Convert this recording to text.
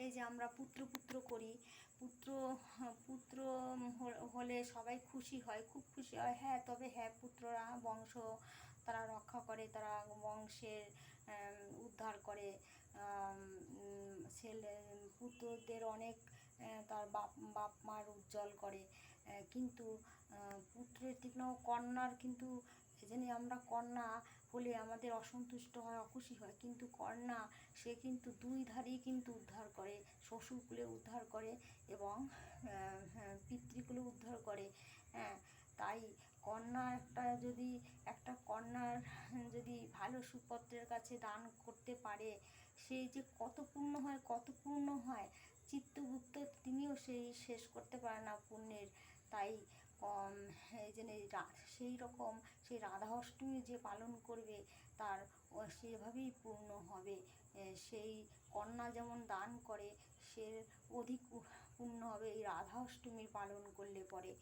এই যে আমরা পুত্র পুত্র করি, পুত্র পুত্র হলে সবাই খুশি হয়, খুব খুশি হয়। হ্যাঁ, তবে হ্যাঁ, পুত্ররা বংশ তারা রক্ষা করে, তারা বংশের উদ্ধার করে। ছেলে পুত্রদের অনেক তার বাপ মার উজ্জ্বল করে, কিন্তু পুত্রের থেকেও কন্যার কিন্তু এজন্য আমরা কন্যা হলে আমাদের অসন্তুষ্ট হয়, অখুশি হয়, কিন্তু কন্যা সে কিন্তু দুই ধারেই কিন্তু উদ্ধার করে, শ্বশুরকুলে উদ্ধার করে এবং পিতৃকুলে উদ্ধার করে। হ্যাঁ, তাই কন্যা একটা কন্যার যদি ভালো সুপাত্রের কাছে দান করতে পারে, সেই যে কত পুণ্য হয়, কত পুণ্য হয়। চিত্রগুপ্ত তিনিও সেই শেষ করতে পারে না পুণ্যের। তাই এই জন্য সেই রকম সেই রাধা অষ্টমী যে পালন করবে তার সেভাবেই পূর্ণ হবে। সেই কন্যা যেমন দান করে সে অধিক পূর্ণ হবে এই রাধা অষ্টমী পালন করলে পরে।